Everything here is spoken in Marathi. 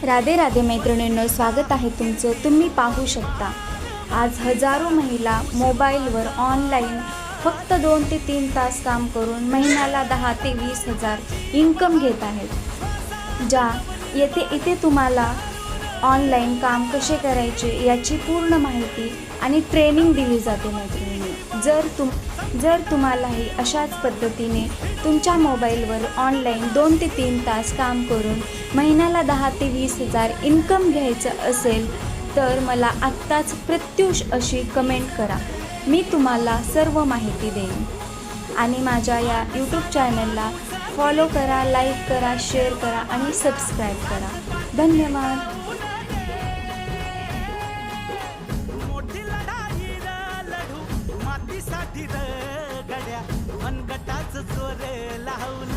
राधे राधे मैत्रिणींनो, स्वागत आहे तुमचं. तुम्ही पाहू शकता आज हजारो महिला मोबाईलवर ऑनलाईन फक्त 2 ते 3 तास काम करून महिन्याला 10 ते 20 हजार इन्कम घेत आहेत. इथे तुम्हाला ऑनलाईन काम कसे करायचे याची पूर्ण माहिती आणि ट्रेनिंग दिली जाते मैत्रिणींनो. जर तुम्हालाही अशाच पद्धतीने तुमच्या मोबाईलवर ऑनलाईन 2 ते 3 तास काम करून महिन्याला 10 ते 20 हजार इन्कम घ्यायचं असेल तर मला आत्ताच प्रत्युष अशी कमेंट करा. मी तुम्हाला सर्व माहिती देईन. आणि माझ्या या यूट्यूब चॅनलला फॉलो करा, लाईक करा, शेअर करा आणि सबस्क्राईब करा. धन्यवाद. मातीसाठी गड्या मनगटाच जोर लावून